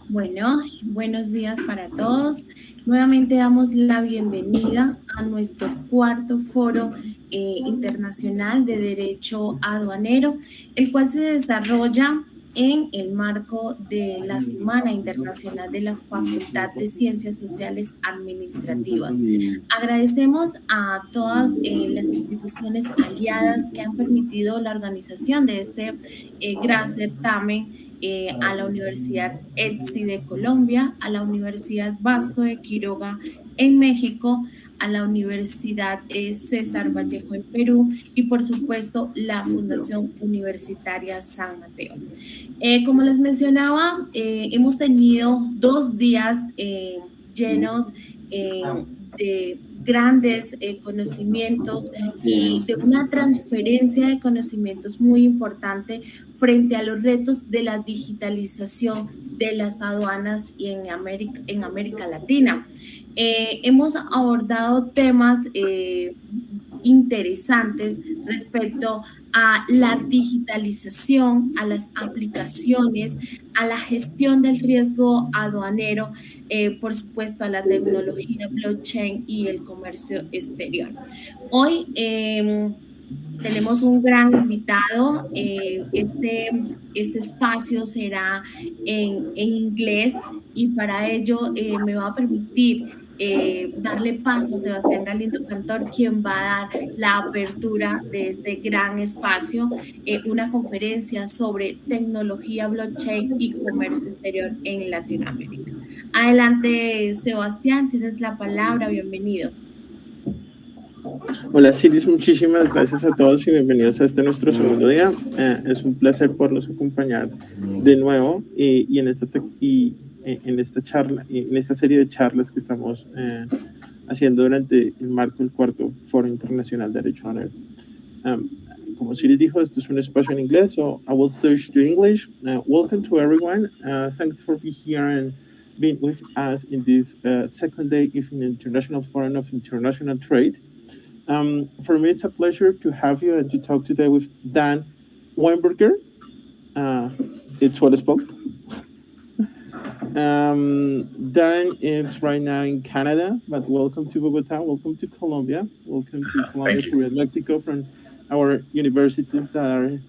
Bueno, buenos días para todos. Nuevamente damos la bienvenida a nuestro cuarto Foro Internacional de Derecho Aduanero, el cual se desarrolla en el marco de la Semana Internacional de la Facultad de Ciencias Sociales Administrativas. Agradecemos a todas las instituciones aliadas que han permitido la organización de este gran certamen, a la Universidad ETSI de Colombia, a la Universidad Vasco de Quiroga en México, a la Universidad César Vallejo en Perú y por supuesto la Fundación Universitaria San Mateo. Como les mencionaba, hemos tenido 2 días llenos de grandes conocimientos y de una transferencia de conocimientos muy importante frente a los retos de la digitalización de las aduanas y en América Latina. Hemos abordado temas interesantes respecto a la digitalización, a las aplicaciones, a la gestión del riesgo aduanero, por supuesto a la tecnología blockchain y el comercio exterior. Hoy tenemos un gran invitado. Este espacio será en inglés y para ello me va a permitir darle paso a Sebastián Galindo Cantor, quien va a dar la apertura de este gran espacio, una conferencia sobre tecnología blockchain y comercio exterior en Latinoamérica. Adelante, Sebastián, tienes la palabra, bienvenido. Hola Siris, muchísimas gracias a todos y bienvenidos a este nuestro segundo día. Es un placer poderlos acompañar de nuevo y en esta charla, en esta serie de charlas que estamos haciendo durante el marco del cuarto Foro Internacional de Derecho Aduanero. Como Siris dijo, esto es un espacio en inglés, so I will switch to English. Welcome to everyone. Thanks for being here and being with us in this second day of the International Forum of International Trade. For me, it's a pleasure to have you and to talk today with Dan Weinberger. It's what it's called. Dan is right now in Canada, but welcome to Bogota, welcome to Colombia, welcome to Colombia, Peru, and Mexico from our universities that are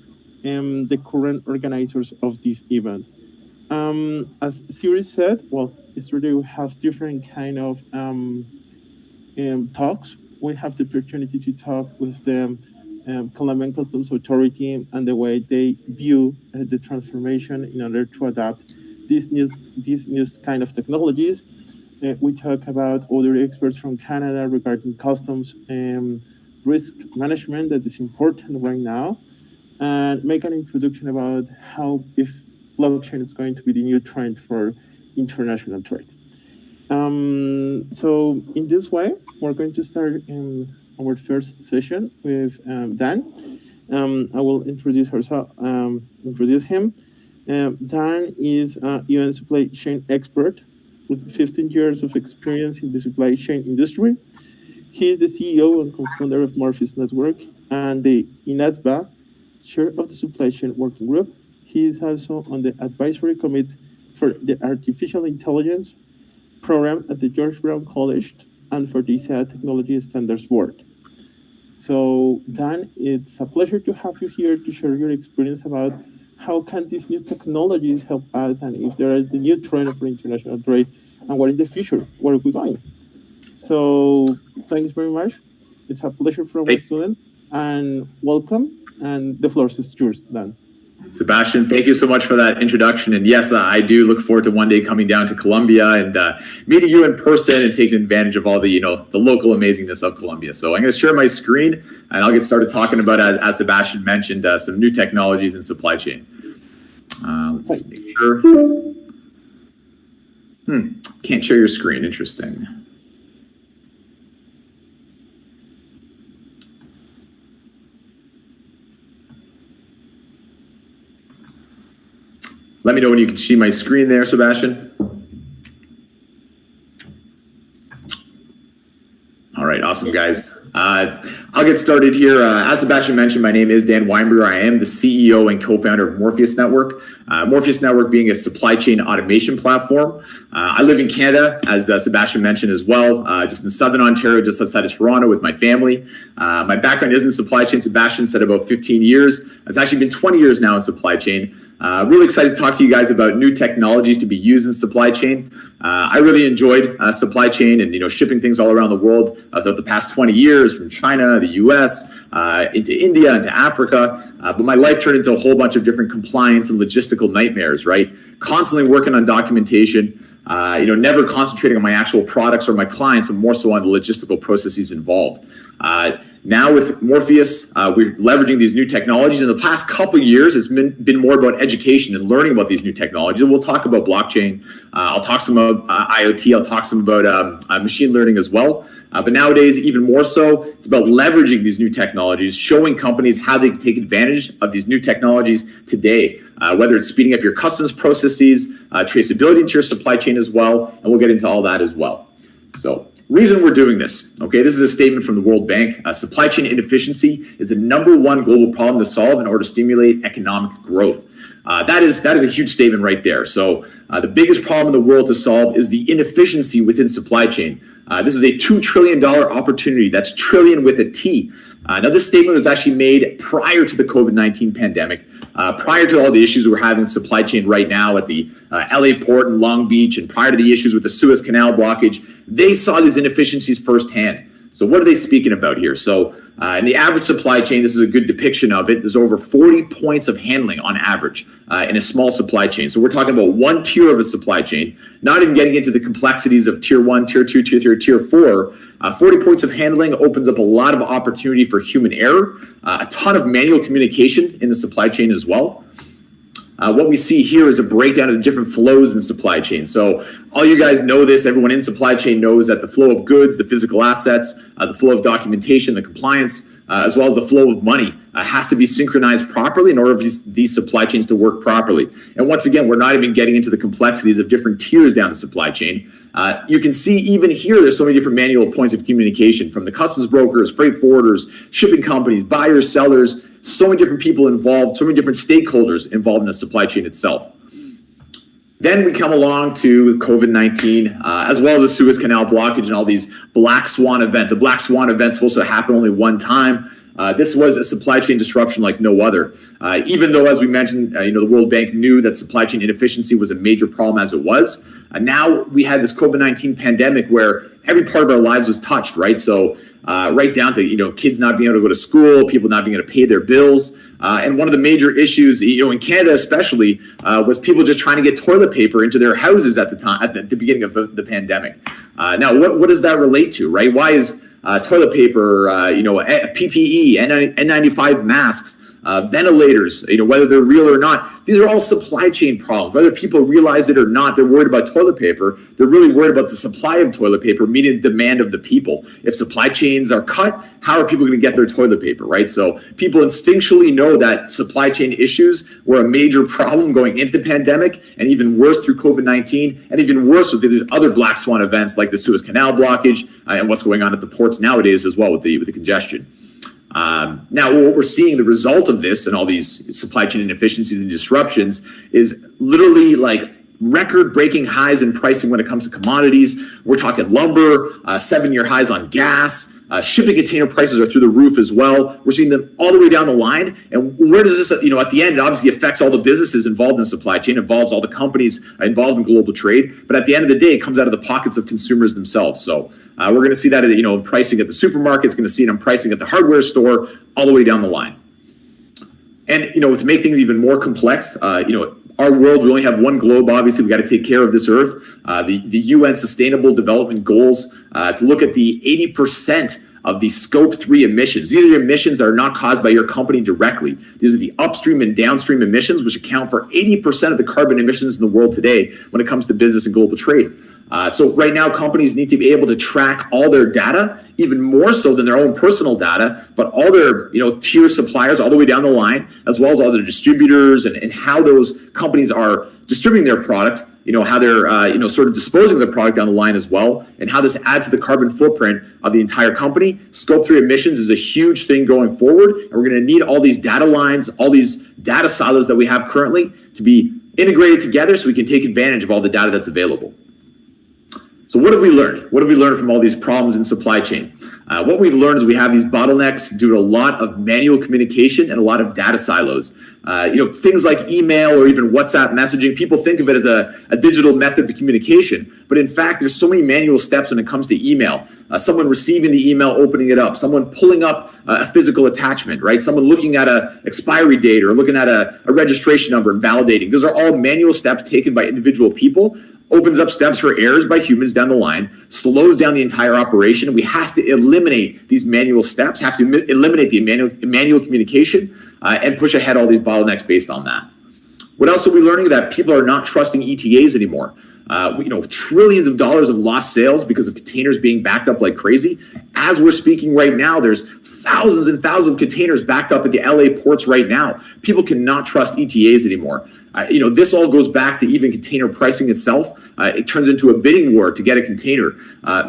the current organizers of this event. As Siri said, well, it's really we have different kind of talks. We have the opportunity to talk with the Colombian Customs Authority and the way they view the transformation in order to adapt these new kind of technologies. We talk about other experts from Canada regarding customs and risk management that is important right now, and make an introduction about how if blockchain is going to be the new trend for international trade. So in this way, we're going to start our first session with Dan. I will introduce him. Dan is a UN supply chain expert with 15 years of experience in the supply chain industry. He is the CEO and co-founder of Morpheus Network and the INATBA chair of the supply chain working group. He is also on the advisory committee for the artificial intelligence program at the George Brown College and for the Technology Standards Board. So Dan, it's a pleasure to have you here to share your experience about how can these new technologies help us and if there is the new trend for international trade and what is the future, where are we going? So thanks very much. It's a pleasure for our students and welcome, and the floor is yours, Dan. Sebastian, thank you so much for that introduction. And yes, I do look forward to one day coming down to Colombia and meeting you in person and taking advantage of all the, the local amazingness of Colombia. So I'm going to share my screen and I'll get started talking about, as Sebastian mentioned, some new technologies in supply chain. Let's make sure. Can't share your screen. Interesting. Let me know when you can see my screen there, Sebastian. All right, awesome. Awesome, guys. I'll get started here. As Sebastian mentioned, my name is Dan Weinberger. I am the CEO and co-founder of Morpheus Network. Morpheus Network being a supply chain automation platform. I live in Canada, as Sebastian mentioned as well, just in Southern Ontario, just outside of Toronto with my family. My background is in supply chain. Sebastian said about 15 years. It's actually been 20 years now in supply chain. Really excited to talk to you guys about new technologies to be used in supply chain. I really enjoyed supply chain and shipping things all around the world throughout the past 20 years, from China, the US, into India, into Africa. But my life turned into a whole bunch of different compliance and logistical nightmares, right? Constantly working on documentation, never concentrating on my actual products or my clients, but more so on the logistical processes involved. Now with Morpheus, we're leveraging these new technologies. In the past couple of years, it's been more about education and learning about these new technologies. We'll talk about blockchain. I'll talk some about IoT. I'll talk some about machine learning as well. But nowadays, even more so, it's about leveraging these new technologies, showing companies how they can take advantage of these new technologies today, whether it's speeding up your customs processes, traceability into your supply chain as well, and we'll get into all that as well. So, reason we're doing this, okay, this is a statement from the World Bank. Supply chain inefficiency is the #1 global problem to solve in order to stimulate economic growth. That is a huge statement right there. So the biggest problem in the world to solve is the inefficiency within supply chain. This is a $2 trillion opportunity. That's trillion with a T. Now, this statement was actually made prior to the COVID-19 pandemic, prior to all the issues we're having in supply chain right now at the LA port and Long Beach, and prior to the issues with the Suez Canal blockage. They saw these inefficiencies firsthand. So what are they speaking about here? So in the average supply chain, this is a good depiction of it. There's over 40 points of handling on average in a small supply chain. So we're talking about one tier of a supply chain, not even getting into the complexities of tier 1, tier 2, tier 3, tier 4. 40 points of handling opens up a lot of opportunity for human error, a ton of manual communication in the supply chain as well. What we see here is a breakdown of the different flows in supply chain. So all you guys know this, everyone in supply chain knows that the flow of goods, the physical assets, the flow of documentation, the compliance, as well as the flow of money has to be synchronized properly in order for these supply chains to work properly. And once again, we're not even getting into the complexities of different tiers down the supply chain. You can see even here, there's so many different manual points of communication, from the customs brokers, freight forwarders, shipping companies, buyers, sellers, so many different people involved, so many different stakeholders involved in the supply chain itself. Then we come along to COVID-19, as well as the Suez Canal blockage and all these black swan events. A black swan event is supposed to happen only one time. This was a supply chain disruption like no other. Even though, as we mentioned, the World Bank knew that supply chain inefficiency was a major problem as it was. Now we had this COVID-19 pandemic where every part of our lives was touched, right? So right down to, kids not being able to go to school, people not being able to pay their bills. And one of the major issues, in Canada especially, was people just trying to get toilet paper into their houses at the time, at the beginning of the pandemic. Now, what does that relate to, right? Why is toilet paper, PPE, N95 masks, ventilators, whether they're real or not, these are all supply chain problems. Whether people realize it or not, they're worried about toilet paper. They're really worried about the supply of toilet paper meeting the demand of the people. If supply chains are cut, how are people going to get their toilet paper, right? So people instinctually know that supply chain issues were a major problem going into the pandemic, and even worse through COVID-19, and even worse with these other black swan events like the Suez Canal blockage and what's going on at the ports nowadays as well with the congestion. Now, what we're seeing, the result of this and all these supply chain inefficiencies and disruptions is literally like record-breaking highs in pricing when it comes to commodities. We're talking lumber, 7-year highs on gas. Shipping container prices are through the roof as well. We're seeing them all the way down the line. And where does this, at the end, it obviously affects all the businesses involved in supply chain, involves all the companies involved in global trade. But at the end of the day, it comes out of the pockets of consumers themselves. So we're going to see that, in pricing at the supermarket. It's going to see it in pricing at the hardware store, all the way down the line. And, to make things even more complex, our world, we only have one globe. Obviously, we got to take care of this earth. The UN Sustainable Development Goals to look at the 80% of the scope 3 emissions. These are emissions that are not caused by your company directly. These are the upstream and downstream emissions, which account for 80% of the carbon emissions in the world today when it comes to business and global trade. So right now, companies need to be able to track all their data, even more so than their own personal data, but all their tier suppliers all the way down the line, as well as all their distributors and how those companies are distributing their product how they're sort of disposing of the product down the line as well, and how this adds to the carbon footprint of the entire company. Scope 3 emissions is a huge thing going forward, and we're going to need all these data lines, all these data silos that we have currently to be integrated together so we can take advantage of all the data that's available. So what have we learned? What have we learned from all these problems in supply chain? What we've learned is we have these bottlenecks due to a lot of manual communication and a lot of data silos. Things like email or even WhatsApp messaging, people think of it as a digital method of communication, but in fact, there's so many manual steps when it comes to email. Someone receiving the email, opening it up, someone pulling up a physical attachment, right? Someone looking at an expiry date or looking at a registration number and validating. Those are all manual steps taken by individual people. Opens up steps for errors by humans down the line, slows down the entire operation. We have to eliminate these manual steps, have to eliminate the manual communication, and push ahead all these bottlenecks based on that. What else are we learning? That people are not trusting ETAs anymore. Trillions of dollars of lost sales because of containers being backed up like crazy. As we're speaking right now, there's thousands and thousands of containers backed up at the LA ports right now. People cannot trust ETAs anymore. This all goes back to even container pricing itself. It turns into a bidding war to get a container.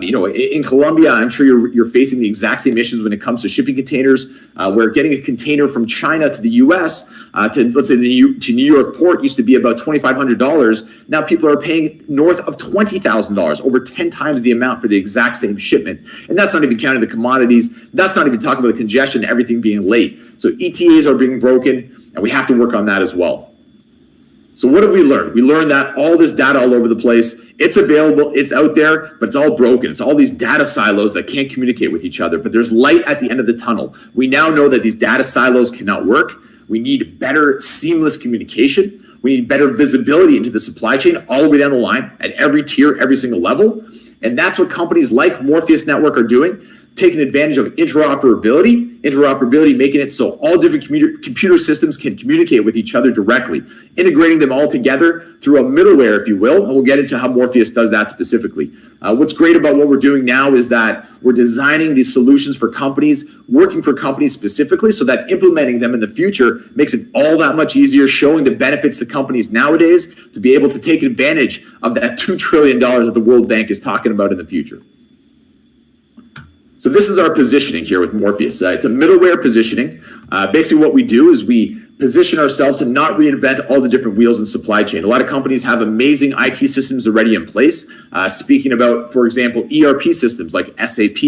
In Colombia, I'm sure you're facing the exact same issues when it comes to shipping containers, where getting a container from China to the U.S. To New York port used to be about $2,500. Now people are paying north of $20,000, over 10 times the amount for the exact same shipment. And that's not even counting the commodities. That's not even talking about the congestion, everything being late. So ETAs are being broken, and we have to work on that as well. So what have we learned? We learned that all this data all over the place, it's available, it's out there, but it's all broken. It's all these data silos that can't communicate with each other, but there's light at the end of the tunnel. We now know that these data silos cannot work. We need better seamless communication. We need better visibility into the supply chain all the way down the line at every tier, every single level. And that's what companies like Morpheus Network are doing, taking advantage of interoperability making it so all different computer systems can communicate with each other directly, integrating them all together through a middleware, if you will, and we'll get into how Morpheus does that specifically. What's great about what we're doing now is that we're designing these solutions for companies, working for companies specifically, so that implementing them in the future makes it all that much easier, showing the benefits to companies nowadays to be able to take advantage of that $2 trillion that the World Bank is talking about in the future. So this is our positioning here with Morpheus. It's a middleware positioning. Basically what we do is we position ourselves to not reinvent all the different wheels in supply chain. A lot of companies have amazing IT systems already in place. Speaking about, for example, ERP systems like SAP,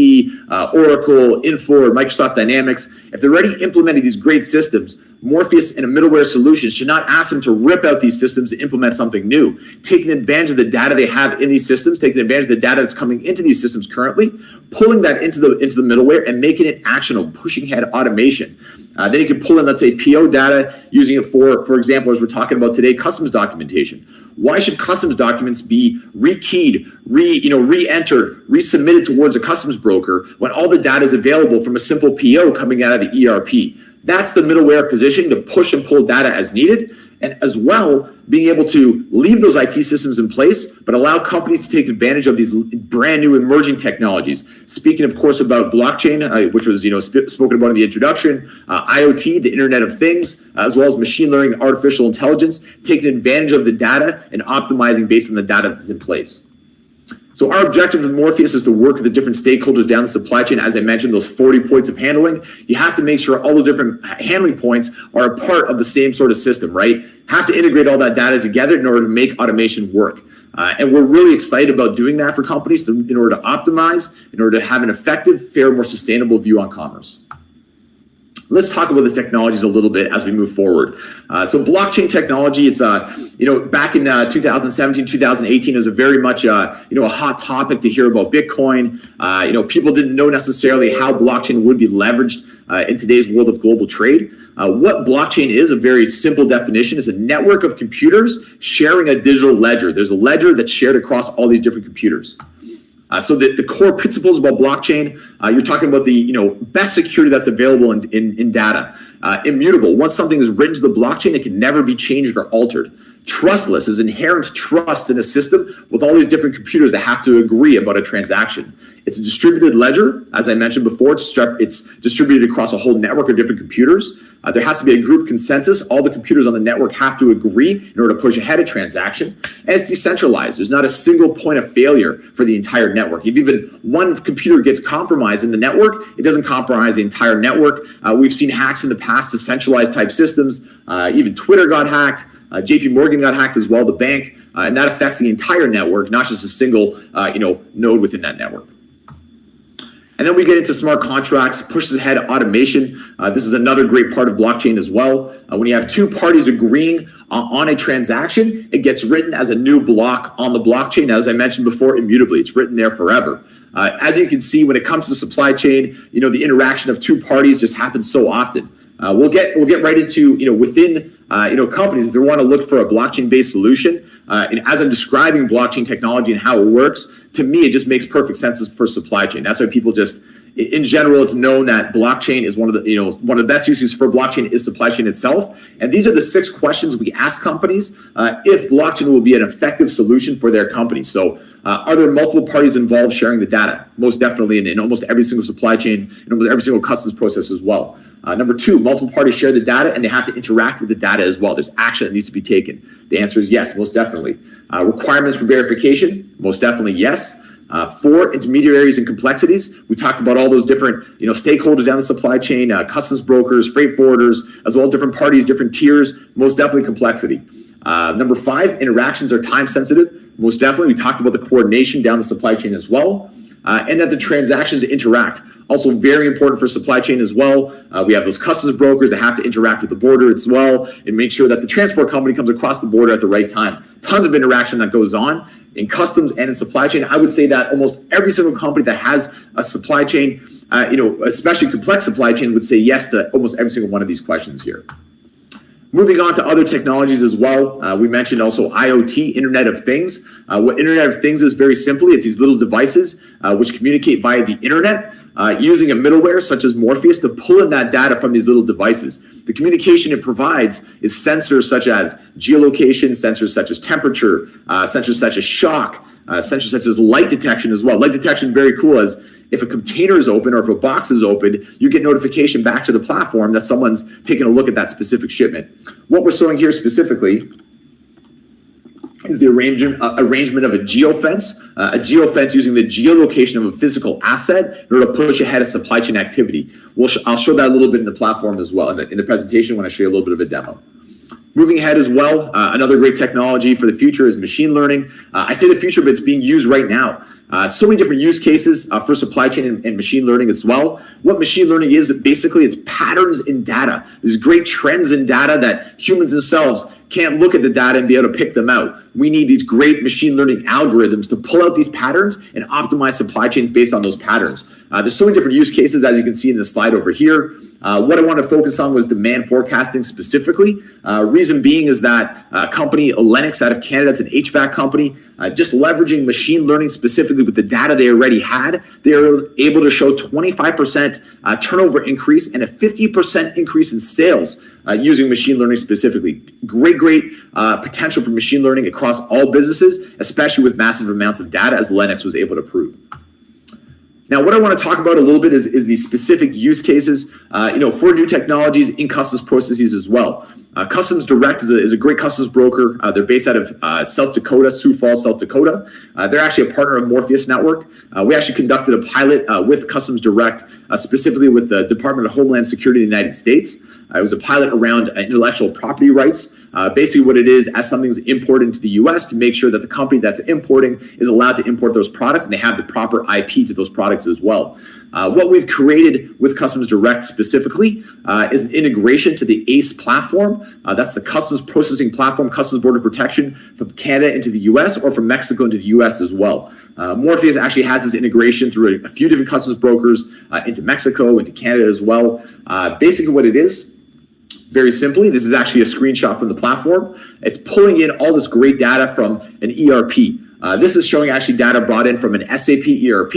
Oracle, Infor, Microsoft Dynamics. If they're already implementing these great systems, Morpheus and a middleware solution should not ask them to rip out these systems and implement something new. Taking advantage of the data they have in these systems, taking advantage of the data that's coming into these systems currently, pulling that into the middleware and making it actionable, pushing ahead automation. Then you can pull in, let's say, PO data, using it for example, as we're talking about today, customs documentation. Why should customs documents be rekeyed, re-entered, resubmitted towards a customs broker when all the data is available from a simple PO coming out of the ERP? That's the middleware position to push and pull data as needed, and as well being able to leave those IT systems in place, but allow companies to take advantage of these brand new emerging technologies. Speaking, of course, about blockchain, which was spoken about in the introduction, IoT, the Internet of Things, as well as machine learning, artificial intelligence, taking advantage of the data and optimizing based on the data that's in place. So our objective with Morpheus is to work with the different stakeholders down the supply chain. As I mentioned, those 40 points of handling, you have to make sure all those different handling points are a part of the same sort of system, right? Have to integrate all that data together in order to make automation work. And we're really excited about doing that for companies in order to optimize, in order to have an effective, fair, more sustainable view on commerce. Let's talk about the technologies a little bit as we move forward. So blockchain technology, it's back in 2017, 2018, it was a very much a hot topic to hear about Bitcoin. People didn't know necessarily how blockchain would be leveraged in today's world of global trade. What blockchain is, a very simple definition, is a network of computers sharing a digital ledger. There's a ledger that's shared across all these different computers. So the core principles about blockchain, you're talking about the best security that's available in data. Immutable. Once something is written to the blockchain, it can never be changed or altered. Trustless is inherent trust in a system with all these different computers that have to agree about a transaction. It's a distributed ledger. As I mentioned before, it's distributed across a whole network of different computers. There has to be a group consensus. All the computers on the network have to agree in order to push ahead a transaction. And it's decentralized. There's not a single point of failure for the entire network. If even one computer gets compromised in the network, it doesn't compromise the entire network. We've seen hacks in the past to centralized type systems. Even Twitter got hacked. JP Morgan got hacked as well, the bank, and that affects the entire network, not just a single node within that network. And then we get into smart contracts, pushes ahead automation. This is another great part of blockchain as well. When you have two parties agreeing on a transaction, it gets written as a new block on the blockchain. As I mentioned before, immutably, it's written there forever. As you can see, when it comes to supply chain, the interaction of two parties just happens so often. We'll get right into within companies if they want to look for a blockchain-based solution. And as I'm describing blockchain technology and how it works, to me it just makes perfect sense for supply chain. That's why people just, in general, it's known that blockchain is one of the best uses for blockchain is supply chain itself. And these are the 6 questions we ask companies if blockchain will be an effective solution for their company. So are there multiple parties involved sharing the data? Most definitely in almost every single supply chain, in almost every single customs process as well. Number 2, multiple parties share the data and they have to interact with the data as well. There's action that needs to be taken. The answer is yes, most definitely. Requirements for verification? Most definitely yes. 4, intermediaries and complexities. We talked about all those different stakeholders down the supply chain, customs brokers, freight forwarders, as well as different parties, different tiers. Most definitely complexity. Number 5, interactions are time sensitive. Most definitely. We talked about the coordination down the supply chain as well. And that the transactions interact. Also very important for supply chain as well. We have those customs brokers that have to interact with the border as well and make sure that the transport company comes across the border at the right time. Tons of interaction that goes on in customs and in supply chain. I would say that almost every single company that has a supply chain, especially complex supply chain, would say yes to almost every single one of these questions here. Moving on to other technologies as well, we mentioned also IoT, Internet of Things. What Internet of Things is, very simply, it's these little devices which communicate via the internet using a middleware such as Morpheus to pull in that data from these little devices. The communication it provides is sensors such as geolocation, sensors such as temperature, sensors such as shock, sensors such as light detection as well. Light detection, very cool, as if a container is open or if a box is open, you get notification back to the platform that someone's taking a look at that specific shipment. What we're showing here specifically is the arrangement of a geofence using the geolocation of a physical asset in order to push ahead a supply chain activity. I'll show that a little bit in the platform as well, in the presentation when I show you a little bit of a demo. Moving ahead as well, another great technology for the future is machine learning. I say the future, but it's being used right now. So many different use cases for supply chain and machine learning as well. What machine learning is, basically, it's patterns in data. There's great trends in data that humans themselves can't look at the data and be able to pick them out. We need these great machine learning algorithms to pull out these patterns and optimize supply chains based on those patterns. There's so many different use cases, as you can see in the slide over here. What I want to focus on was demand forecasting specifically. Reason being is that company Lennox out of Canada, it's an HVAC company, just leveraging machine learning specifically with the data they already had, they are able to show 25% turnover increase and a 50% increase in sales using machine learning specifically. Great potential for machine learning across all businesses, especially with massive amounts of data, as Lennox was able to prove. Now, what I want to talk about a little bit is these specific use cases, for new technologies in customs processes as well. Customs Direct is a great customs broker. They're based out of South Dakota, Sioux Falls, South Dakota. They're actually a partner of Morpheus Network. We actually conducted a pilot with Customs Direct, specifically with the Department of Homeland Security in the United States. It was a pilot around intellectual property rights. Basically what it is, as something's imported into the US, to make sure that the company that's importing is allowed to import those products and they have the proper IP to those products as well. What we've created with Customs Direct specifically is an integration to the ACE platform. That's the customs processing platform, Customs Border Protection, from Canada into the US or from Mexico into the US as well. Morpheus actually has this integration through a few different customs brokers into Mexico, into Canada as well. Basically what it is, very simply, this is actually a screenshot from the platform. It's pulling in all this great data from an ERP. This is showing actually data brought in from an SAP ERP.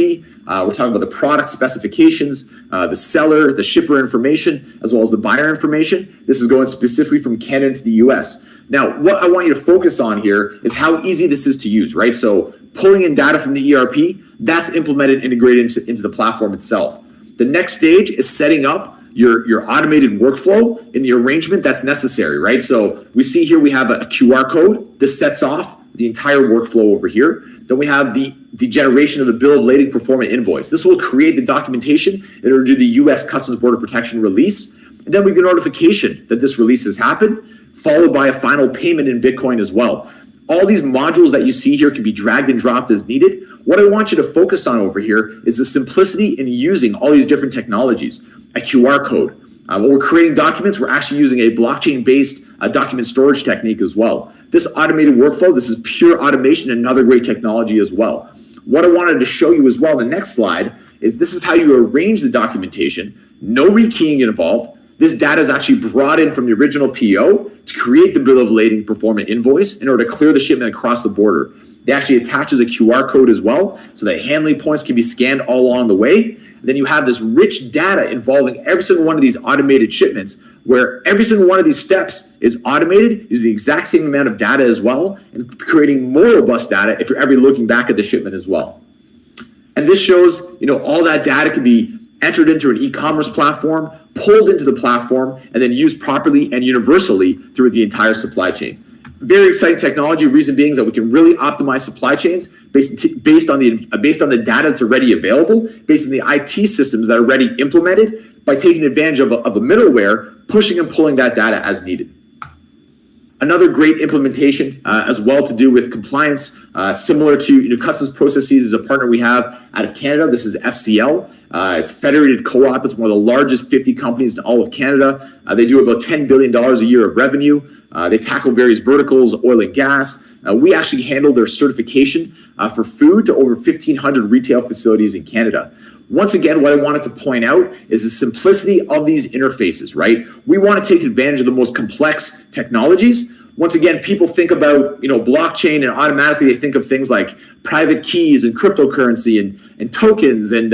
We're talking about the product specifications, the seller, the shipper information, as well as the buyer information. This is going specifically from Canada to the US. Now, what I want you to focus on here is how easy this is to use, right? So pulling in data from the ERP, that's implemented, integrated into the platform itself. The next stage is setting up your automated workflow in the arrangement that's necessary, right? So we see here we have a QR code. This sets off the entire workflow over here. Then we have the generation of the bill of lading performance invoice. This will create the documentation in order to do the U.S. Customs Border Protection release. And then we get notification that this release has happened, followed by a final payment in Bitcoin as well. All these modules that you see here can be dragged and dropped as needed. What I want you to focus on over here is the simplicity in using all these different technologies. A QR code. When we're creating documents, we're actually using a blockchain-based document storage technique as well. This automated workflow, this is pure automation, another great technology as well. What I wanted to show you as well in the next slide is this is how you arrange the documentation. No rekeying involved. This data is actually brought in from the original PO to create the bill of lading performance invoice in order to clear the shipment across the border. It actually attaches a QR code as well, so that handling points can be scanned all along the way. Then you have this rich data involving every single one of these automated shipments, where every single one of these steps is automated, using the exact same amount of data as well, and creating more robust data if you're ever looking back at the shipment as well. And this shows, all that data can be entered into an e-commerce platform, pulled into the platform, and then used properly and universally through the entire supply chain. Very exciting technology. Reason being is that we can really optimize supply chains based on the data that's already available, based on the IT systems that are already implemented, by taking advantage of a middleware, pushing and pulling that data as needed. Another great implementation as well to do with compliance, similar to customs processes, is a partner we have out of Canada. This is FCL. It's Federated Co-op. It's one of the largest 50 companies in all of Canada. They do about $10 billion a year of revenue. They tackle various verticals, oil and gas. We actually handle their certification for food to over 1,500 retail facilities in Canada. Once again, what I wanted to point out is the simplicity of these interfaces, right? We want to take advantage of the most complex technologies. Once again, people think about, blockchain, and automatically they think of things like private keys and cryptocurrency and tokens and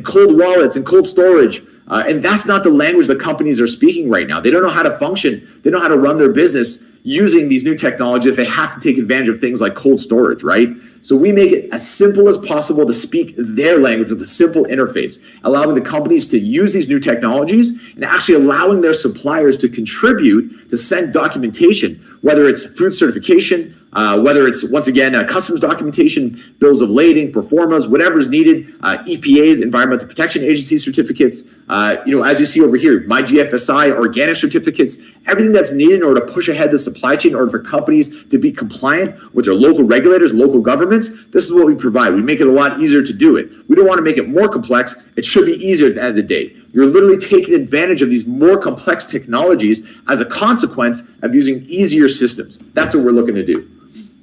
cold wallets and cold storage. And that's not the language that companies are speaking right now. They don't know how to function. They don't know how to run their business using these new technologies if they have to take advantage of things like cold storage, right? So we make it as simple as possible to speak their language with a simple interface, allowing the companies to use these new technologies and actually allowing their suppliers to contribute to send documentation, whether it's food certification, whether it's, once again, customs documentation, bills of lading, performas, whatever's needed, EPA's, Environmental Protection Agency certificates, as you see over here, my GFSI, organic certificates, everything that's needed in order to push ahead the supply chain in order for companies to be compliant with their local regulators, local governments. This is what we provide. We make it a lot easier to do it. We don't want to make it more complex. It should be easier at the end of the day. You're literally taking advantage of these more complex technologies as a consequence of using easier systems. That's what we're looking to do.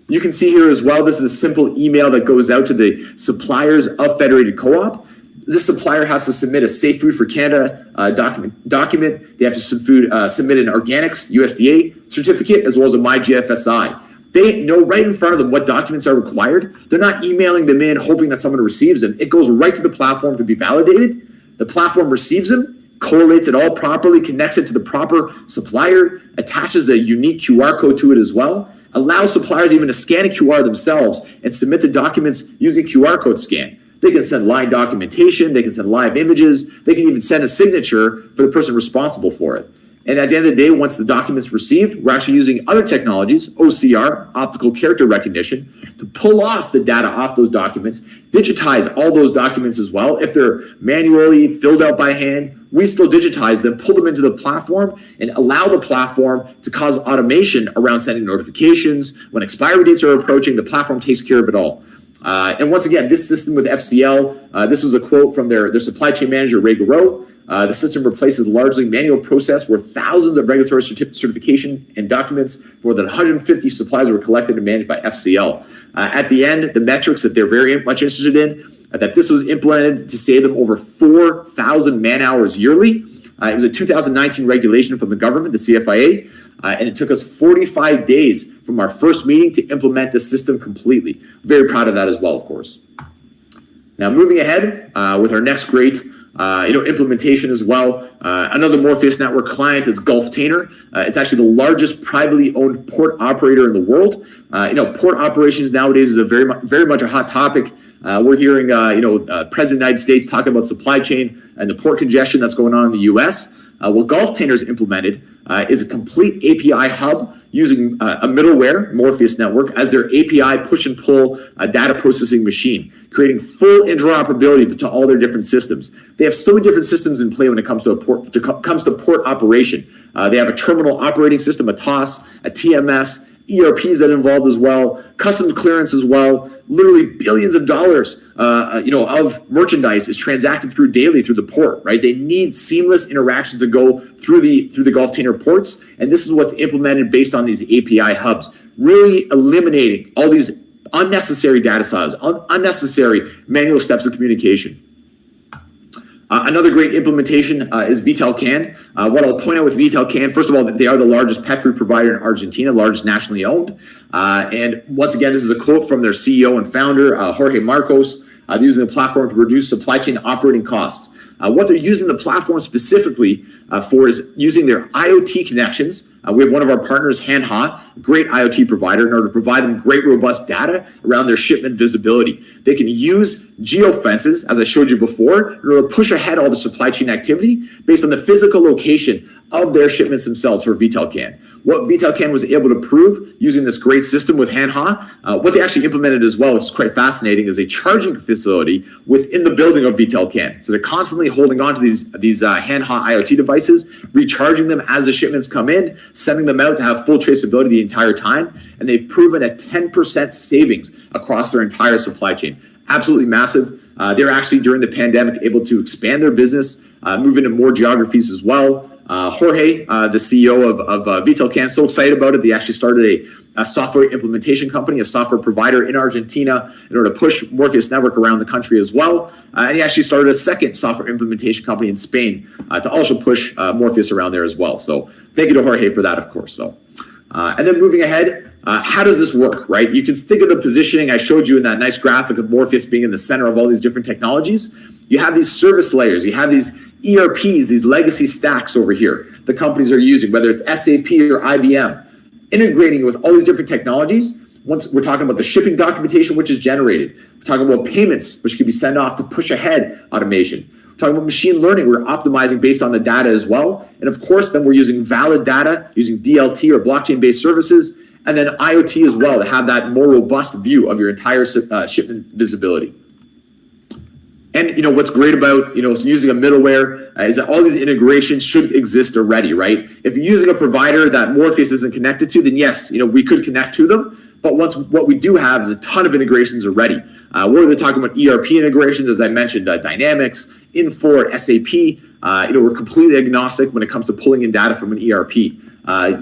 You can see here as well, this is a simple email that goes out to the suppliers of Federated Co-op. This supplier has to submit a Safe Food for Canada document. They have to submit an organics USDA certificate as well as a MyGFSI. They know right in front of them what documents are required. They're not emailing them in hoping that someone receives them. It goes right to the platform to be validated. The platform receives them, correlates it all properly, connects it to the proper supplier, attaches a unique QR code to it as well, allows suppliers even to scan a QR themselves and submit the documents using QR code scan. They can send live documentation, they can send live images, they can even send a signature for the person responsible for it. And at the end of the day, once the document's received, we're actually using other technologies, OCR, optical character recognition, to pull off the data off those documents, digitize all those documents as well. If they're manually filled out by hand, we still digitize them, pull them into the platform, and allow the platform to cause automation around sending notifications. When expiry dates are approaching, the platform takes care of it all. And once again, this system with FCL, this was a quote from their supply chain manager, Ray Garreau. The system replaces largely manual process where thousands of regulatory certification and documents, more than 150 supplies were collected and managed by FCL. At the end, the metrics that they're very much interested in, that this was implemented to save them over 4,000 man hours yearly. It was a 2019 regulation from the government, the CFIA, and it took us 45 days from our first meeting to implement the system completely. Very proud of that as well, of course. Now, moving ahead with our next great implementation as well. Another Morpheus Network client is Gulftainer. It's actually the largest privately owned port operator in the world. Port operations nowadays is a very much a hot topic. We're hearing, President of the United States talking about supply chain and the port congestion that's going on in the U.S. What Gulftainer's implemented is a complete API hub using a middleware, Morpheus Network, as their API push and pull data processing machine, creating full interoperability to all their different systems. They have so many different systems in play when it comes to port operation. They have a terminal operating system, a TOS, a TMS, ERPs that are involved as well, customs clearance as well. Literally billions of dollars, of merchandise is transacted daily through the port. Right? They need seamless interactions to go through the Gulftainer ports, and this is what's implemented based on these API hubs, really eliminating all these unnecessary data silos, unnecessary manual steps of communication. Another great implementation is Vtel. What I'll point out with Vtel, first of all, that they are the largest pet food provider in Argentina, largest nationally owned. And once again, this is a quote from their CEO and founder, Jorge Marcos. They're using the platform to reduce supply chain operating costs. What they're using the platform specifically for is using their IoT connections. We have one of our partners, Hanha, a great IoT provider, in order to provide them great, robust data around their shipment visibility. They can use geofences, as I showed you before, in order to push ahead all the supply chain activity based on the physical location of their shipments themselves for Vtel. What Vtel was able to prove using this great system with Hanha, what they actually implemented as well, which is quite fascinating, is a charging facility within the building of Vtel. So they're constantly holding on to these Hanha IoT devices, recharging them as the shipments come in, sending them out to have full traceability the entire time, and they've proven a 10% savings across their entire supply chain. Absolutely massive. They're actually, during the pandemic, able to expand their business, move into more geographies as well. Jorge, the CEO of Vtel, so excited about it. They actually started a software implementation company, a software provider in Argentina, in order to push Morpheus Network around the country as well. And he actually started a second software implementation company in Spain to also push Morpheus around there as well. So thank you to Jorge for that, of course. So, and then moving ahead, how does this work, right? You can think of the positioning I showed you in that nice graphic of Morpheus being in the center of all these different technologies. You have these service layers, you have these ERPs, these legacy stacks over here the companies are using, whether it's SAP or IBM, integrating with all these different technologies. Once we're talking about the shipping documentation, which is generated, we're talking about payments, which can be sent off to push ahead automation. We're talking about machine learning, we're optimizing based on the data as well. And of course, then we're using valid data, using DLT or blockchain-based services, and then IoT as well to have that more robust view of your entire shipment visibility. And what's great about using a middleware is that all these integrations should exist already, right? If you're using a provider that Morpheus isn't connected to, then yes, we could connect to them. But what we do have is a ton of integrations already. We're talking about ERP integrations, as I mentioned, Dynamics, Infor, SAP. We're completely agnostic when it comes to pulling in data from an ERP.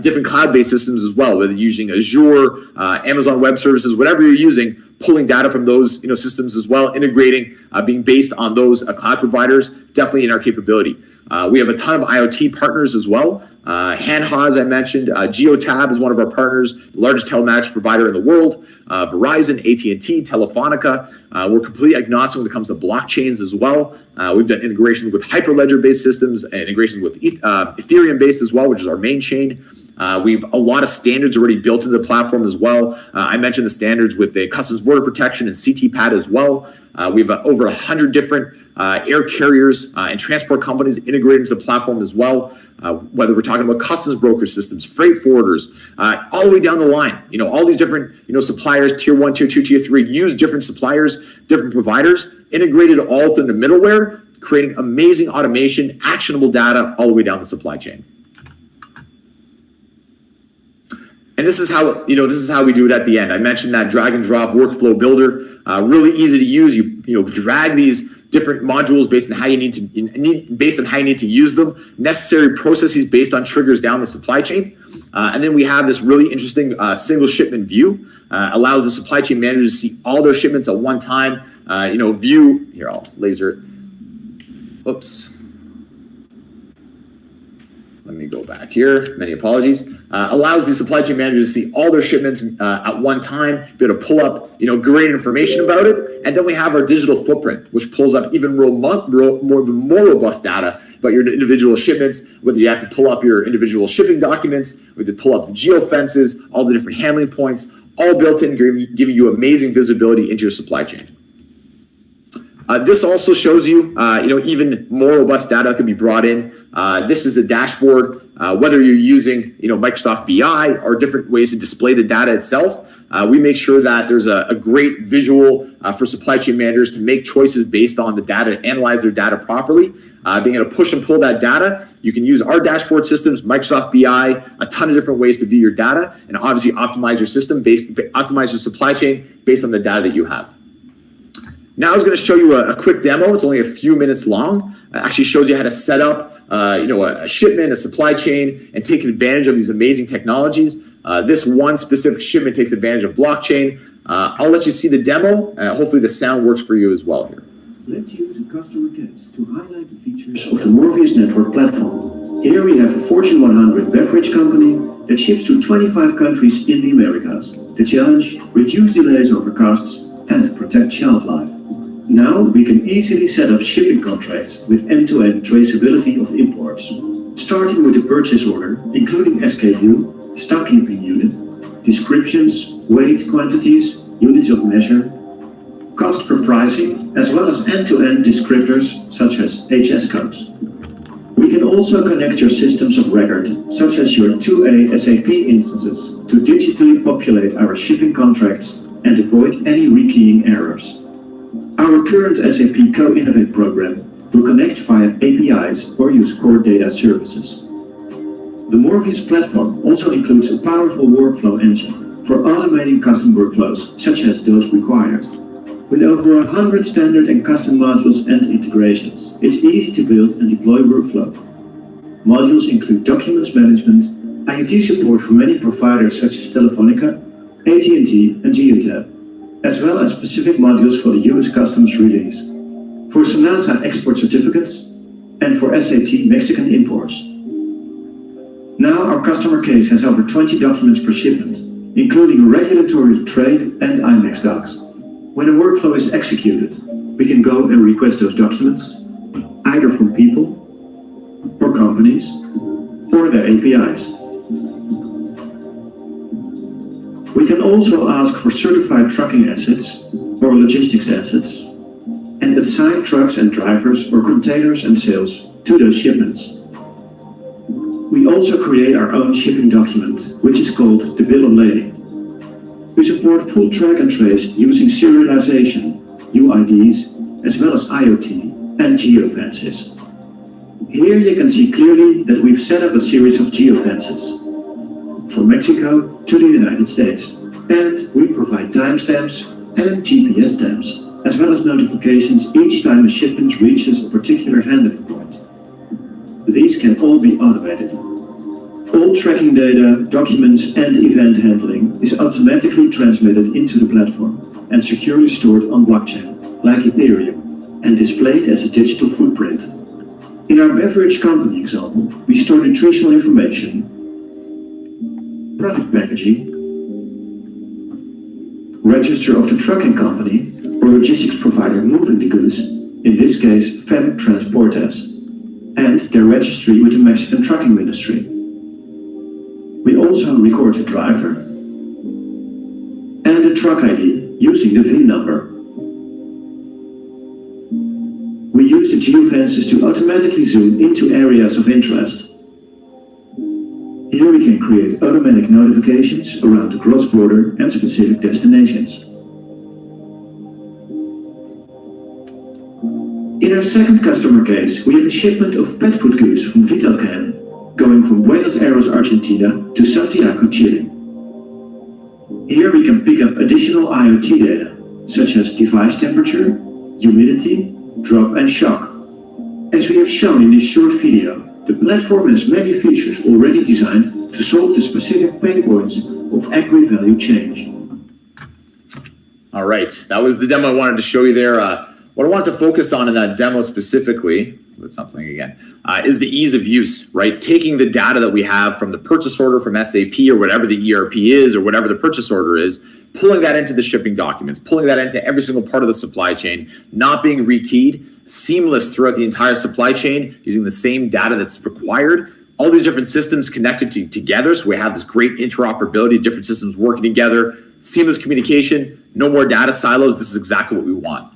Different cloud-based systems as well, whether you're using Azure, Amazon Web Services, whatever you're using, pulling data from those systems as well, integrating, being based on those cloud providers, definitely in our capability. We have a ton of IoT partners as well. Hanha, as I mentioned, Geotab is one of our partners, the largest telematics provider in the world. Verizon, AT&T, Telefonica. We're completely agnostic when it comes to blockchains as well. We've done integrations with Hyperledger-based systems, integrations with Ethereum-based as well, which is our main chain. We've a lot of standards already built into the platform as well. I mentioned the standards with the Customs Border Protection and CTPAT as well. We have over 100 different air carriers and transport companies integrated into the platform as well, whether we're talking about customs broker systems, freight forwarders, all the way down the line. All these different suppliers, tier 1, tier 2, tier 3, use different suppliers, different providers, integrated all through the middleware, creating amazing automation, actionable data all the way down the supply chain. And this is how we do it at the end. I mentioned that drag and drop workflow builder, really easy to use. You drag these different modules based on how you need to use them. Necessary processes based on triggers down the supply chain, and then we have this really interesting single shipment view. Allows the supply chain manager to see all their shipments at one time. View here. I'll laser it. Oops. Let me go back here. Many apologies. Allows the supply chain manager to see all their shipments at one time, be able to pull up, great information about it. And then we have our digital footprint, which pulls up even more robust data about your individual shipments, whether you have to pull up your individual shipping documents, whether you pull up the geofences, all the different handling points, all built in, giving you amazing visibility into your supply chain. This also shows you, even more robust data can be brought in. This is a dashboard, whether you're using, Microsoft BI or different ways to display the data itself. We make sure that there's a great visual for supply chain managers to make choices based on the data, analyze their data properly. Being able to push and pull that data, you can use our dashboard systems, Microsoft BI, a ton of different ways to view your data, and obviously optimize your system, optimize your supply chain based on the data that you have. Now I was going to show you a quick demo. It's only a few minutes long. It actually shows you how to set up, a shipment, a supply chain, and take advantage of these amazing technologies. This one specific shipment takes advantage of blockchain. I'll let you see the demo. Hopefully the sound works for you as well here. Let's use a customer case to highlight the features of the Morpheus Network platform. Here we have a Fortune 100 beverage company that ships to 25 countries in the Americas. The challenge: reduce delays over costs and protect shelf life. Now we can easily set up shipping contracts with end-to-end traceability of imports, starting with the purchase order, including SKU, stock keeping unit, descriptions, weight, quantities, units of measure, cost per pricing, as well as end-to-end descriptors such as HS codes. We can also connect your systems of record, such as your 2A SAP instances, to digitally populate our shipping contracts and avoid any rekeying errors. Our current SAP Co-Innovate program will connect via APIs or use core data services. The Morpheus platform also includes a powerful workflow engine for automating custom workflows, such as those required. With over 100 standard and custom modules and integrations, it's easy to build and deploy workflow. Modules include documents management, IoT support for many providers such as Telefonica, AT&T, and Geotab, as well as specific modules for the US Customs release, for SENASA export certificates, and for SAT Mexican imports. Now our customer case has over 20 documents per shipment, including regulatory, trade, and IMEX docs. When a workflow is executed, we can go and request those documents, either from people, or companies, or their APIs. We can also ask for certified trucking assets or logistics assets and assign trucks and drivers or containers and sales to those shipments. We also create our own shipping document, which is called the Bill of Lading. We support full track and trace using serialization, UIDs, as well as IoT and geofences. Here you can see clearly that we've set up a series of geofences from Mexico to the United States, and we provide timestamps and GPS stamps, as well as notifications each time a shipment reaches a particular handling point. These can all be automated. All tracking data, documents, and event handling is automatically transmitted into the platform and securely stored on blockchain, like Ethereum, and displayed as a digital footprint. In our beverage company example, we store nutritional information, product packaging, register of the trucking company or logistics provider moving the goods, in this case FEM Transportes, and their registry with the Mexican Trucking Ministry. We also record the driver and the truck ID using the VIN number. We use the geofences to automatically zoom into areas of interest. Here we can create automatic notifications around the cross-border and specific destinations. In our second customer case, we have a shipment of pet food goods from Vtel going from Buenos Aires, Argentina to Santiago, Chile. Here we can pick up additional IoT data, such as device temperature, humidity, drop and shock. As we have shown in this short video, the platform has many features already designed to solve the specific pain points of agri-value change. All right, that was the demo I wanted to show you there. What I wanted to focus on in that demo specifically, it's not playing again, is the ease of use, right? Taking the data that we have from the purchase order from SAP or whatever the ERP is or whatever the purchase order is, pulling that into the shipping documents, pulling that into every single part of the supply chain, not being rekeyed, seamless throughout the entire supply chain, using the same data that's required. All these different systems connected together, so we have this great interoperability, different systems working together, seamless communication, no more data silos. This is exactly what we want.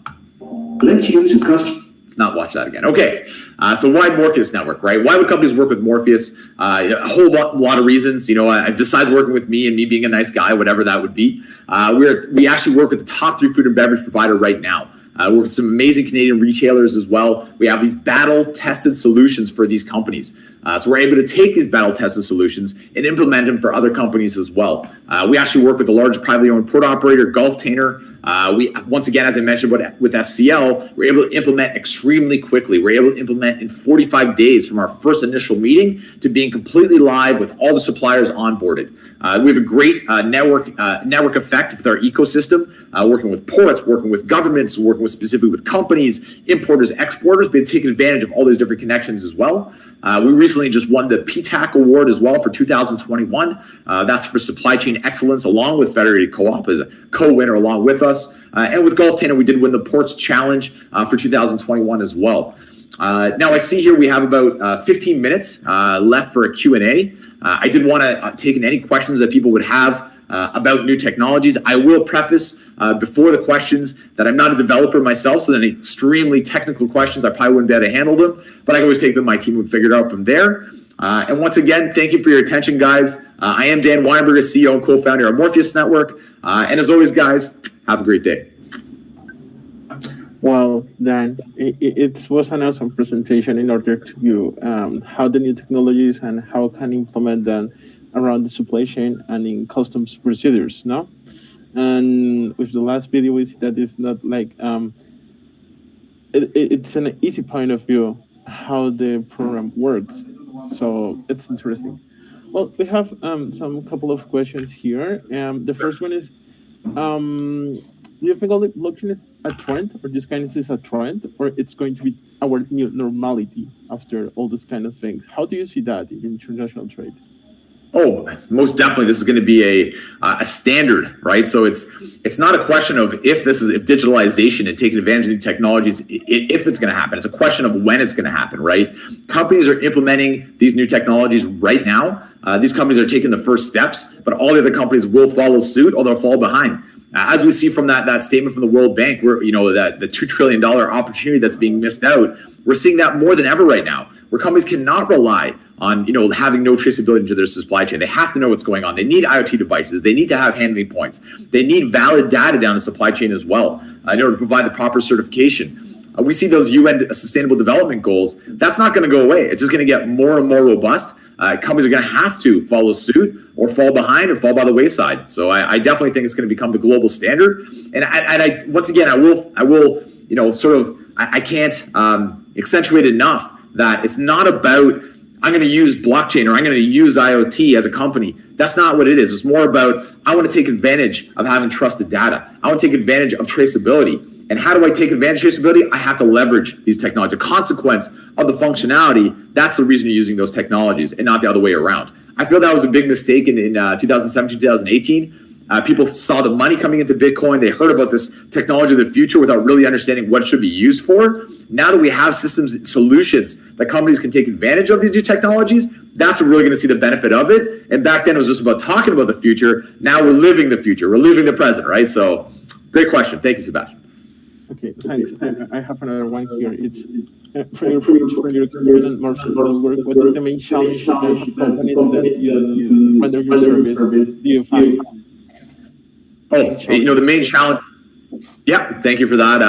Let's use a custom. Let's not watch that again. Okay, so why Morpheus Network, right? Why would companies work with Morpheus? A whole lot of reasons. Besides working with me and me being a nice guy, whatever that would be, we actually work with the top 3 food and beverage provider right now. We work with some amazing Canadian retailers as well. We have these battle-tested solutions for these companies. So we're able to take these battle-tested solutions and implement them for other companies as well. We actually work with the large privately owned port operator, Gulf Tanner. Once again, as I mentioned with FCL, we're able to implement extremely quickly. We're able to implement in 45 days from our first initial meeting to being completely live with all the suppliers onboarded. We have a great network effect with our ecosystem, working with ports, working with governments, working with specifically with companies, importers, exporters, but taking advantage of all those different connections as well. We recently just won the Ptac Award as well for 2021. That's for supply chain excellence, along with Federated Co-op as a co-winner along with us. And with Gulf Tanner, we did win the Ports Challenge for 2021 as well. Now I see here we have about 15 minutes left for a Q&A. I did want to take in any questions that people would have about new technologies. I will preface before the questions that I'm not a developer myself, so then extremely technical questions, I probably wouldn't be able to handle them, but I can always take them, my team would figure it out from there. And once again, thank you for your attention, guys. I am Dan Weinberger, CEO and co-founder of Morpheus Network. And as always, guys, have a great day. Well, Dan, it was an awesome presentation in order to view how the new technologies and how can implement them around the supply chain and in customs procedures, no? And with the last video, we see that it's not like, it's an easy point of view how the program works. So it's interesting. Well, we have some couple of questions here. The first one is, do you think blockchain is a trend, or this kind is a trend, or it's going to be our new normality after all this kind of things? How do you see that in international trade? Oh, most definitely. This is going to be a standard, right? So it's not a question of if digitalization and taking advantage of new technologies, if it's going to happen. It's a question of when it's going to happen, right? Companies are implementing these new technologies right now. These companies are taking the first steps, but all the other companies will follow suit or they'll fall behind. As we see from that statement from the World Bank, where that the $2 trillion opportunity that's being missed out, we're seeing that more than ever right now, where companies cannot rely on having no traceability into their supply chain. They have to know what's going on. They need IoT devices. They need to have handling points. They need valid data down the supply chain as well in order to provide the proper certification. We see those UN Sustainable Development Goals. That's not going to go away. It's just going to get more and more robust. Companies are going to have to follow suit or fall behind or fall by the wayside. So I definitely think it's going to become the global standard. And I once again, I will I can't accentuate enough that it's not about I'm going to use blockchain or I'm going to use IoT as a company. That's not what it is. It's more about I want to take advantage of having trusted data. I want to take advantage of traceability. And how do I take advantage of traceability? I have to leverage these technologies. The consequence of the functionality, that's the reason you're using those technologies and not the other way around. I feel that was a big mistake in 2017, 2018. People saw the money coming into Bitcoin. They heard about this technology of the future without really understanding what it should be used for. Now that we have systems, solutions that companies can take advantage of these new technologies, that's what we're really going to see the benefit of it. And back then it was just about talking about the future. Now we're living the future. We're living the present, right? So great question. Thank you, Sebastian. Okay, thanks. I have another one here. It's for your current Morpheus Network, what is the main challenge for companies that you render your service do you find? The main challenge. Yeah, thank you for that.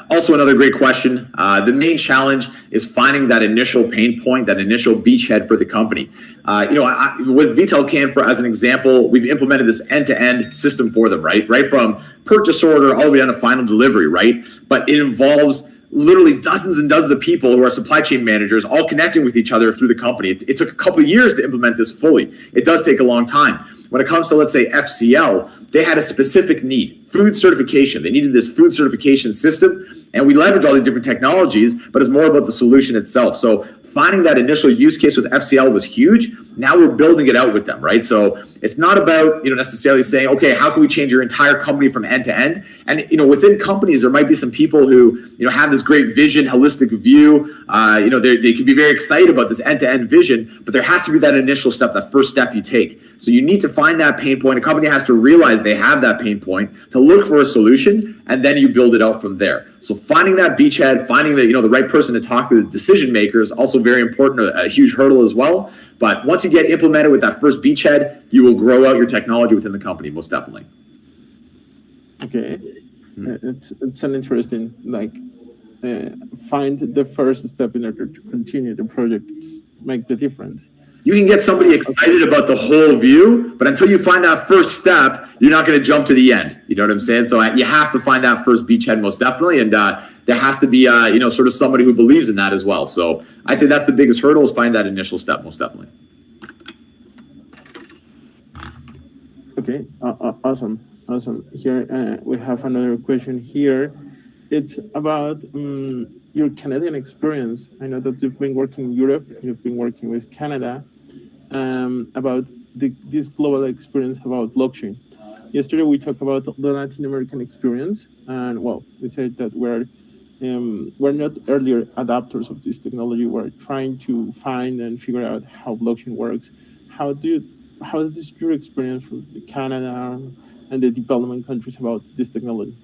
Also, another great question. The main challenge is finding that initial pain point, that initial beachhead for the company. With Vtel as an example, we've implemented this end-to-end system for them, right? Right from purchase order all the way down to final delivery, right? But it involves literally dozens and dozens of people who are supply chain managers all connecting with each other through the company. It took a couple of years to implement this fully. It does take a long time. When it comes to, let's say, FCL, they had a specific need, food certification. They needed this food certification system, and we leverage all these different technologies, but it's more about the solution itself. So finding that initial use case with FCL was huge. Now we're building it out with them, right? So it's not about, necessarily saying, okay, how can we change your entire company from end to end? And, within companies, there might be some people who, have this great vision, holistic view. They can be very excited about this end-to-end vision, but there has to be that initial step, that first step you take. So you need to find that pain point. A company has to realize they have that pain point to look for a solution, and then you build it out from there. So finding that beachhead, finding the right person to talk with, the decision makers, also very important, a huge hurdle as well. But once you get implemented with that first beachhead, you will grow out your technology within the company, most definitely. Okay, it's an interesting, find the first step in order to continue the project, make the difference. You can get somebody excited about the whole view, but until you find that first step, you're not going to jump to the end. You know what I'm saying? So you have to find that first beachhead, most definitely, and there has to be, sort of somebody who believes in that as well. So I'd say that's the biggest hurdle, is find that initial step, most definitely. Okay, awesome. Here we have another question here. It's about your Canadian experience. I know that you've been working in Europe, you've been working with Canada, about this global experience about blockchain. Yesterday we talked about the Latin American experience, and we said that we're not earlier adopters of this technology. We're trying to find and figure out how blockchain works. How is this your experience from Canada and the development countries about this technology?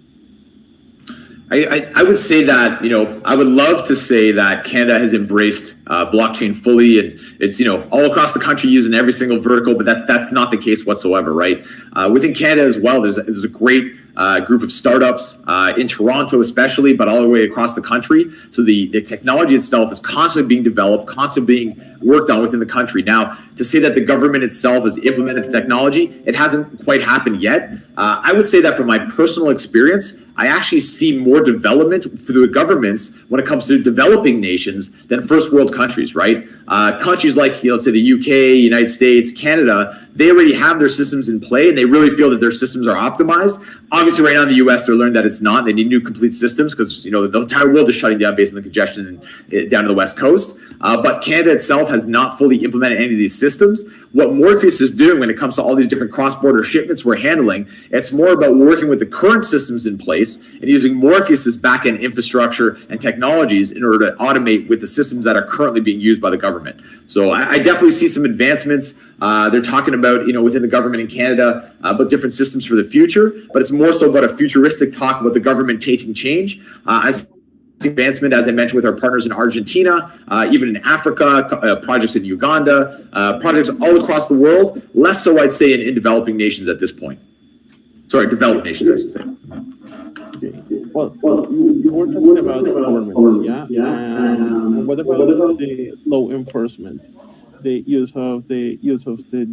I would say that, I would love to say that Canada has embraced blockchain fully, and it's, all across the country using every single vertical, but that's not the case whatsoever, right? Within Canada as well, there's a great group of startups in Toronto especially, but all the way across the country. So the technology itself is constantly being developed, constantly being worked on within the country. Now, to say that the government itself has implemented the technology, it hasn't quite happened yet. I would say that from my personal experience, I actually see more development for the governments when it comes to developing nations than first world countries, right? Countries like, let's say the UK, United States, Canada, they already have their systems in play, and they really feel that their systems are optimized. Obviously, right now in the US, they're learning that it's not. They need new complete systems because, the entire world is shutting down based on the congestion down to the West Coast. But Canada itself has not fully implemented any of these systems. What Morpheus is doing when it comes to all these different cross-border shipments we're handling, it's more about working with the current systems in place and using Morpheus's back-end infrastructure and technologies in order to automate with the systems that are currently being used by the government. So I definitely see some advancements. They're talking about, within the government in Canada, about different systems for the future, but it's more so about a futuristic talk about the government taking change. I've seen advancement, as I mentioned, with our partners in Argentina, even in Africa, projects in Uganda, projects all across the world, less so, I'd say, in developing nations at this point. Sorry, developed nations, I should say. Okay. Well, you were talking about governments, yeah? What about the law enforcement? The use of the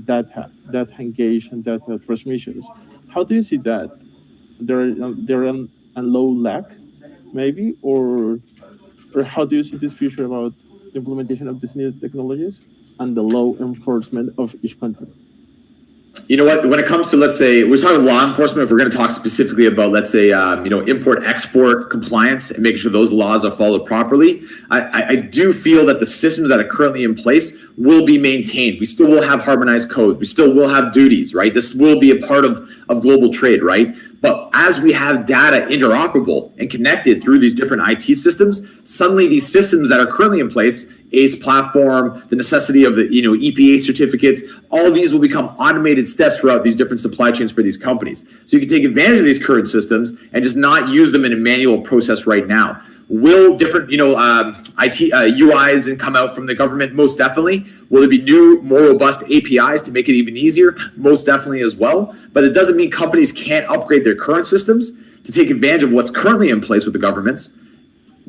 data engaged and data transmissions. How do you see that? They're on a low lack, maybe, or how do you see this future about the implementation of these new technologies and the law enforcement of each country? You know what, when it comes to, let's say, we're talking law enforcement, if we're going to talk specifically about, let's say, import-export compliance and making sure those laws are followed properly, I do feel that the systems that are currently in place will be maintained. We still will have harmonized codes. We still will have duties, right? This will be a part of global trade, right? But as we have data interoperable and connected through these different IT systems, suddenly these systems that are currently in place, ACE platform, the necessity of the EPA certificates, all these will become automated steps throughout these different supply chains for these companies. So you can take advantage of these current systems and just not use them in a manual process right now. Will different IT UIs come out from the government? Most definitely. Will there be new, more robust APIs to make it even easier? Most definitely as well. But it doesn't mean companies can't upgrade their current systems to take advantage of what's currently in place with the governments,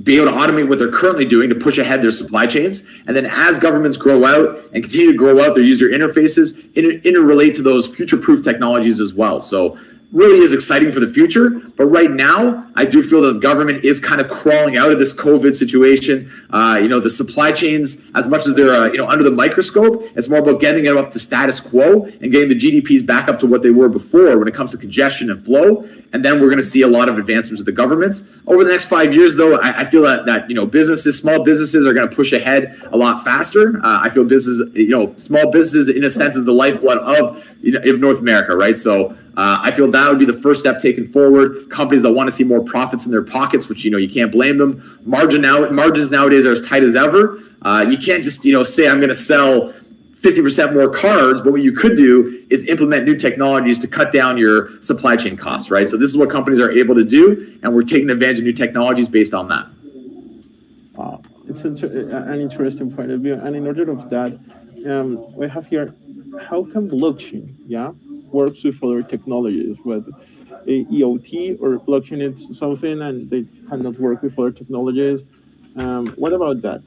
be able to automate what they're currently doing to push ahead their supply chains. And then as governments grow out and continue to grow out their user interfaces, interrelate to those future-proof technologies as well. So really is exciting for the future. But right now, I do feel that the government is kind of crawling out of this COVID situation. The supply chains, as much as they're under the microscope, it's more about getting them up to status quo and getting the GDPs back up to what they were before when it comes to congestion and flow. And then we're going to see a lot of advancements with the governments. Over the next 5 years, though, I feel that small businesses are going to push ahead a lot faster. I feel small businesses, in a sense, is the lifeblood of North America, right? So I feel that would be the first step taken forward. Companies that want to see more profits in their pockets, which you can't blame them. Margins nowadays are as tight as ever. You can't just say I'm going to sell 50% more cars, but what you could do is implement new technologies to cut down your supply chain costs, right? So this is what companies are able to do, and we're taking advantage of new technologies based on that. It's an interesting point of view. And in order of that, we have here, how can blockchain, works with other technologies, whether EOT or blockchain is something and they cannot work with other technologies. What about that?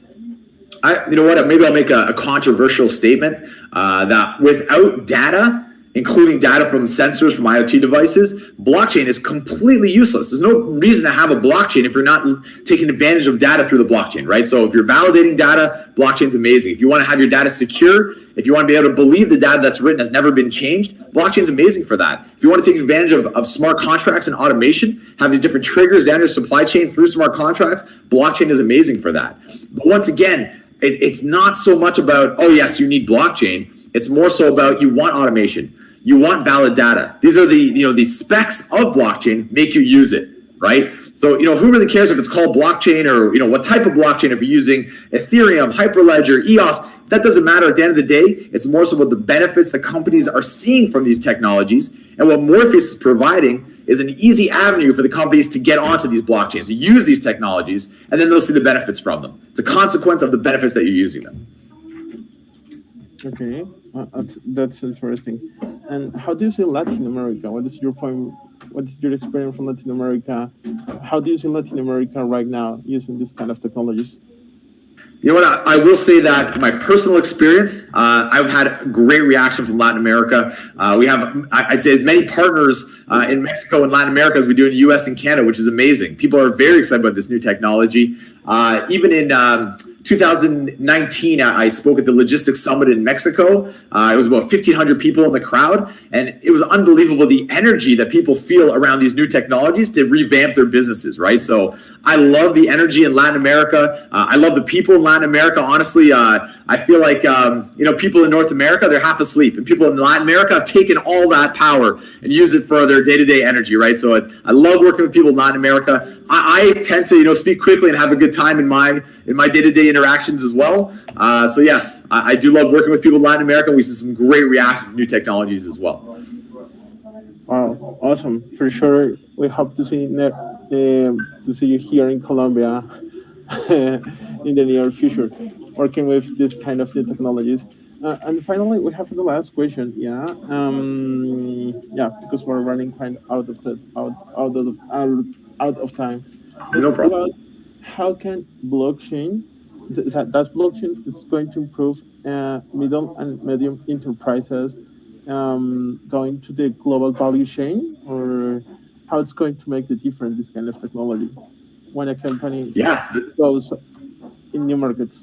Maybe I'll make a controversial statement that without data, including data from sensors from IoT devices, blockchain is completely useless. There's no reason to have a blockchain if you're not taking advantage of data through the blockchain, right? So if you're validating data, blockchain's amazing. If you want to have your data secure, if you want to be able to believe the data that's written has never been changed, blockchain's amazing for that. If you want to take advantage of smart contracts and automation, have these different triggers down your supply chain through smart contracts, blockchain is amazing for that. But once again, it's not so much about, oh yes, you need blockchain. It's more so about you want automation. You want valid data. These are the specs of blockchain make you use it, right? So, who really cares if it's called blockchain or, what type of blockchain, if you're using Ethereum, Hyperledger, EOS, that doesn't matter. At the end of the day, it's more so about the benefits that companies are seeing from these technologies. And what Morpheus is providing is an easy avenue for the companies to get onto these blockchains, to use these technologies, and then they'll see the benefits from them. It's a consequence of the benefits that you're using them. Okay, that's interesting. And how do you see Latin America? What is your point? What is your experience from Latin America? How do you see Latin America right now using this kind of technologies? You know what? I will say that from my personal experience, I've had a great reaction from Latin America. We have, I'd say, as many partners in Mexico and Latin America as we do in the US and Canada, which is amazing. People are very excited about this new technology. Even in 2019, I spoke at the Logistics Summit in Mexico. It was about 1,500 people in the crowd, and it was unbelievable the energy that people feel around these new technologies to revamp their businesses, right? So I love the energy in Latin America. I love the people in Latin America. Honestly, I feel like, people in North America, they're half asleep, and people in Latin America have taken all that power and used it for their day-to-day energy, right? So I love working with people in Latin America. I tend to, speak quickly and have a good time in my day-to-day interactions as well. So yes, I do love working with people in Latin America. We see some great reactions to new technologies as well. Wow, awesome! For sure, we hope to see you here in Colombia in the near future, working with this kind of new technologies. And finally, we have the last question. Because we're running kind of out of time. No problem. How can blockchain? Does blockchain is going to improve middle and medium enterprises going to the global value chain, or how it's going to make the difference, this kind of technology, when a company goes in new markets?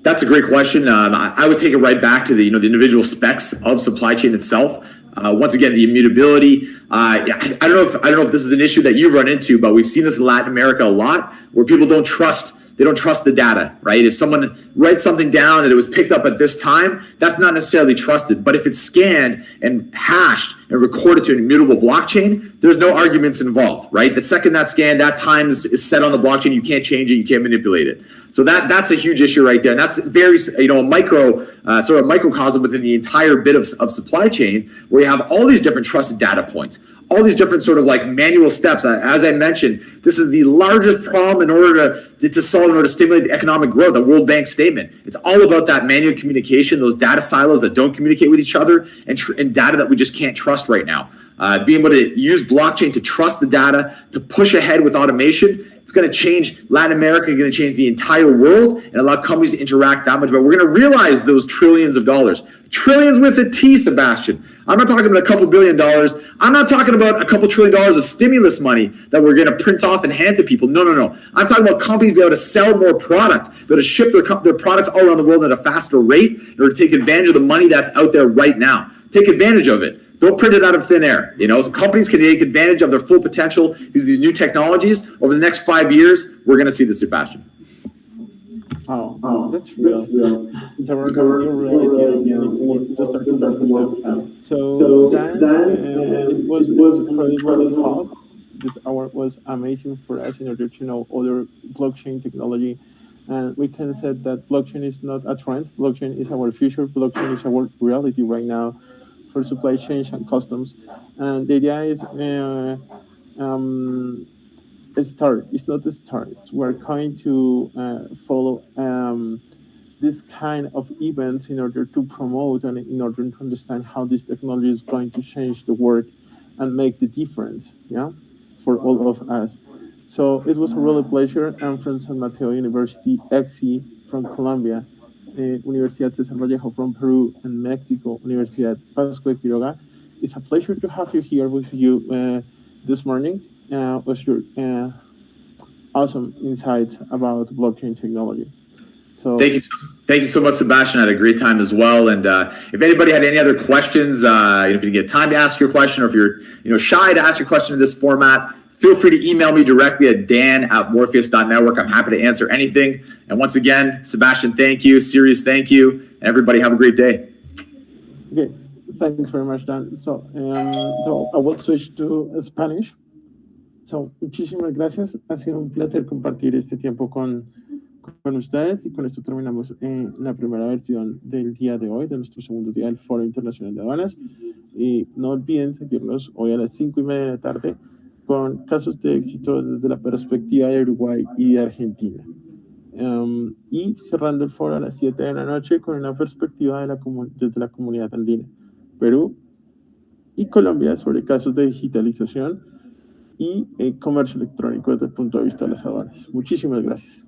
That's a great question. I would take it right back to the individual specs of supply chain itself. Once again, the immutability. I don't know if this is an issue that you've run into, but we've seen this in Latin America a lot, where people don't trust the data, right? If someone writes something down that it was picked up at this time, that's not necessarily trusted. But if it's scanned and hashed and recorded to an immutable blockchain, there's no arguments involved, right? The second that's scanned, that time is set on the blockchain. You can't change it. You can't manipulate it. So that's a huge issue right there. And that's very, a microcosm within the entire bit of supply chain, where you have all these different trusted data points, all these different sort of like manual steps. As I mentioned, This is the largest problem in order to solve, in order to stimulate the economic growth, the World Bank statement. It's all about that manual communication, those data silos that don't communicate with each other, and data that we just can't trust right now. Being able to use blockchain to trust the data, to push ahead with automation, it's going to change Latin America, it's going to change the entire world, and allow companies to interact that much better. We're going to realize those trillions of dollars. Trillions with a T, Sebastian. I'm not talking about a couple $billion. I'm not talking about a couple $1 trillion of stimulus money that we're going to print off and hand to people. No. I'm talking about companies being able to sell more product, be able to ship their products all around the world at a faster rate in order to take advantage of the money that's out there right now. Take advantage of it. Don't print it out of thin air. So companies can take advantage of their full potential, use these new technologies. Over the next 5 years, we're going to see this, Sebastian. Oh, that's real. It's a real reality. Just start to work out. So that it was incredible talk. This hour was amazing for us in order to know other blockchain technology. And we can say that blockchain is not a trend. Blockchain is our future. Blockchain is our reality right now for supply chains and customs. And the idea is a start. It's not a start. We're going to follow this kind of events in order to promote and in order to understand how this technology is going to change the world and make the difference, for all of us. So it was a real pleasure. I'm from San Mateo University, EXI from Colombia, Universidad César Vallejo from Peru, and Mexico, Universidad Pascual Quiroga. It's a pleasure to have you here with you this morning with your awesome insights about blockchain technology. So thank you so much, Sebastian. I had a great time as well. And if anybody had any other questions, if you get time to ask your question, or if you're shy to ask your question in this format, feel free to email me directly at dan@morpheus.network. I'm happy to answer anything. And once again, Sebastian, thank you. Sirius, thank you. And everybody have a great day. Okay, thanks very much, Dan. So I will switch to Spanish. So, muchísimas gracias. Ha sido un placer compartir este tiempo con ustedes, y con esto terminamos la primera versión del día de hoy, de nuestro segundo día del Foro Internacional de Aduanas. Y no olviden seguirnos hoy a las 5:30 de la tarde con casos de éxito desde la perspectiva de Uruguay y de Argentina. Y cerrando el foro a las 7 de la noche con una perspectiva desde la comunidad andina, Perú y Colombia, sobre casos de digitalización y comercio electrónico desde el punto de vista de las aduanas. Muchísimas gracias.